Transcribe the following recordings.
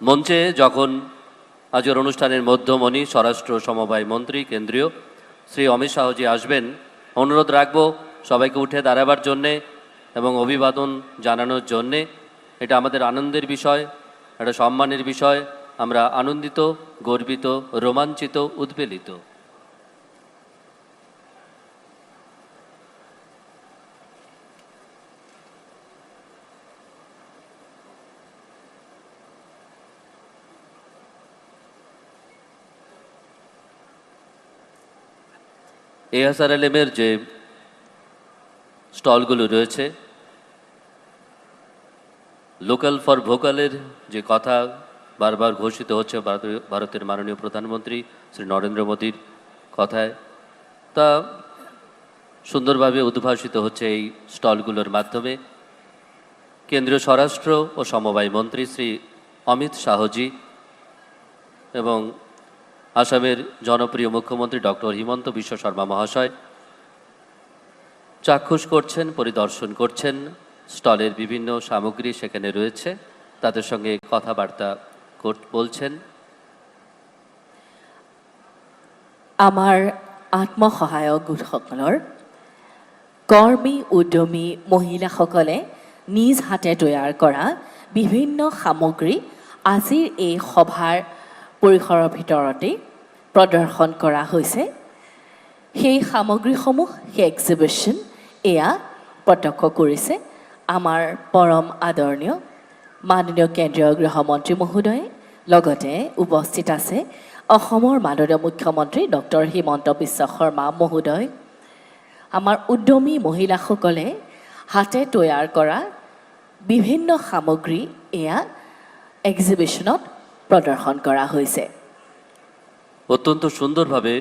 মঞ্চে যখন আজকের অনুষ্ঠানের মধ্যমণি স্বরাষ্ট্র সমবায় মন্ত্রী কেন্দ্রীয় শ্রী অমিত শাহজি আসবেন, অনুরোধ রাখবো সবাইকে উঠে দাঁড়াবার জন্যে এবং অভিবাদন জানানোর জন্যে। এটা আমাদের আনন্দের বিষয়, একটা সম্মানের বিষয়। আমরা আনন্দিত, গর্বিত, রোমাঞ্চিত, উদ্বেলিত। এএসআরএলএমের যে স্টলগুলো রয়েছে, লোকাল ফর ভোকালের যে কথা বারবার ঘোষিত হচ্ছে ভারতের মাননীয় প্রধানমন্ত্রী শ্রী নরেন্দ্র মোদীর কথায়, তা সুন্দরভাবে উদ্ভাসিত হচ্ছে এই স্টলগুলোর মাধ্যমে। কেন্দ্রীয় স্বরাষ্ট্র ও সমবায় মন্ত্রী শ্রী অমিত শাহজি এবং আসামের জনপ্রিয় মুখ্যমন্ত্রী ডক্টর হিমন্ত বিশ্ব শর্মা মহাশয় চাক্ষুষ করছেন, পরিদর্শন করছেন স্টলের বিভিন্ন সামগ্রী সেখানে রয়েছে, তাদের সঙ্গে কথাবার্তা বলছেন। আমাৰ আত্মসহায়ক গোটসকলৰ কৰ্মী উদ্যমী মহিলাসকলে নিজ হাতে তৈয়াৰ কৰা বিভিন্ন সামগ্ৰী আজিৰ এই সভাৰ পৰিসৰৰ ভিতৰতে প্ৰদৰ্শন কৰা হৈছে। সেই সামগ্ৰীসমূহ, সেই এক্সিবিশ্যন এয়া প্ৰত্যক্ষ কৰিছে আমাৰ পৰম আদৰণীয় মাননীয় কেন্দ্ৰীয় গৃহমন্ত্ৰী মহোদয়ে। লগতে উপস্থিত আছে অসমৰ মাননীয় মুখ্যমন্ত্ৰী ডক্টৰ হিমন্ত বিশ্ব শৰ্মা মহোদয়। আমাৰ উদ্যমী মহিলাসকলে হাতে তৈয়াৰ কৰা বিভিন্ন সামগ্ৰী এয়া এক্সিবিশ্যনত প্ৰদৰ্শন কৰা হৈছে। অত্যন্ত সুন্দরভাবে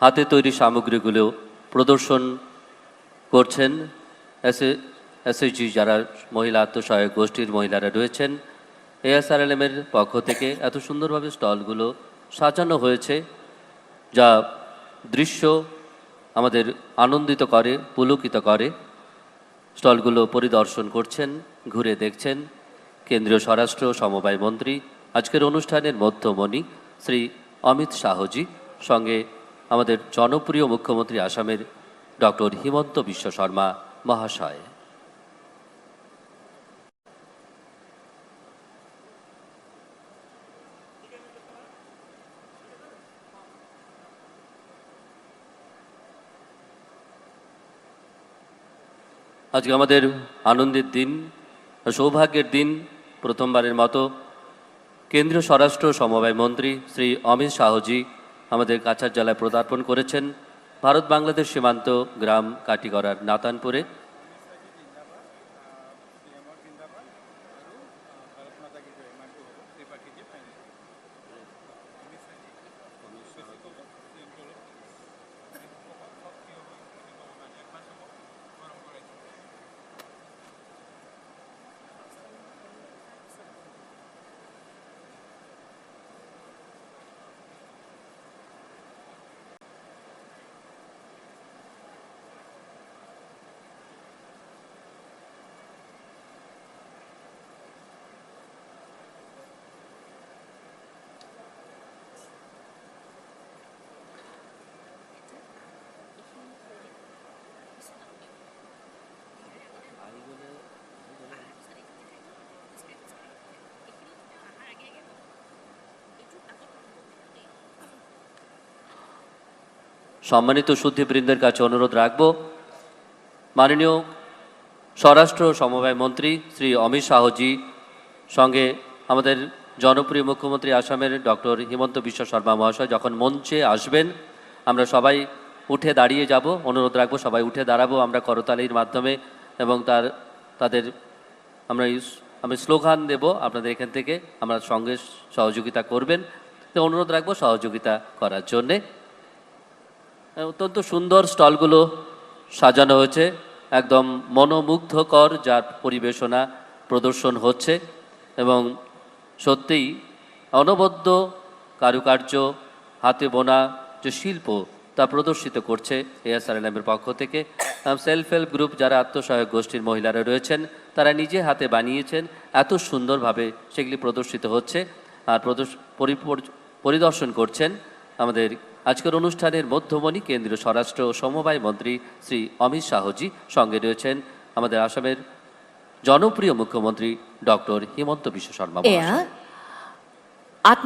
হাতে তৈরি সামগ্রীগুলো প্রদর্শন করছেন এসএইচজি যারা মহিলা আত্মসহায়ক গোষ্ঠীর মহিলারা রয়েছেন। এএসআরএলএমের পক্ষ থেকে এত সুন্দরভাবে স্টলগুলো সাজানো হয়েছে, যা দৃশ্য আমাদের আনন্দিত করে, পুলকিত করে। স্টলগুলো পরিদর্শন করছেন, ঘুরে দেখছেন কেন্দ্রীয় স্বরাষ্ট্র সমবায় মন্ত্রী, আজকের অনুষ্ঠানের মধ্যমণি শ্রী অমিত শাহজি, সঙ্গে আমাদের জনপ্রিয় মুখ্যমন্ত্রী আসামের ডক্টর হিমন্ত বিশ্ব শর্মা মহাশয়। আজকে আমাদের আনন্দের দিন, সৌভাগ্যের দিন। প্রথমবারের মতো কেন্দ্রীয় স্বরাষ্ট্র সমবায় মন্ত্রী শ্রী অমিত শাহজি আমাদের কাছাড় জেলায় পদার্পণ করেছেন, ভারত বাংলাদেশ সীমান্ত গ্রাম কাটিগড়ার নাতানপুরে। সম্মানিত সুধীবৃন্দের কাছে অনুরোধ রাখব, মাননীয় স্বরাষ্ট্র সমবায় মন্ত্রী শ্রী অমিত শাহজি সঙ্গে আমাদের জনপ্রিয় মুখ্যমন্ত্রী আসামের ডক্টর হিমন্ত বিশ্ব শর্মা মহাশয় যখন মঞ্চে আসবেন, আমরা সবাই উঠে দাঁড়িয়ে যাব। অনুরোধ রাখবো সবাই উঠে দাঁড়াবো আমরা করতালির মাধ্যমে, এবং তাদের আমি স্লোগান দেব, আপনাদের এখান থেকে আমরা সঙ্গে সহযোগিতা করবেন। তো অনুরোধ রাখবো সহযোগিতা করার জন্যে। অত্যন্ত সুন্দর স্টলগুলো সাজানো হয়েছে, একদম মনোমুগ্ধকর যার পরিবেশনা প্রদর্শন হচ্ছে, এবং সত্যিই অনবদ্য কারুকার্য, হাতে বোনা যে শিল্প তা প্রদর্শিত করছে এএসআরএলএমের পক্ষ থেকে। সেলফ হেল্প গ্রুপ যারা আত্মসহায়ক গোষ্ঠীর মহিলারা রয়েছেন, তারা নিজে হাতে বানিয়েছেন, এত সুন্দরভাবে সেগুলি প্রদর্শিত হচ্ছে। আর পরিদর্শন করছেন আমাদের আজকের অনুষ্ঠানের মধ্যমণি কেন্দ্রীয় স্বরাষ্ট্র ও সমবায় মন্ত্রী শ্রী অমিত শাহজি, সঙ্গে রয়েছেন আমাদের আসামের জনপ্রিয় মুখ্যমন্ত্রী ডক্টর হিমন্ত বিশ্ব শর্মা মহাশয়। এয়া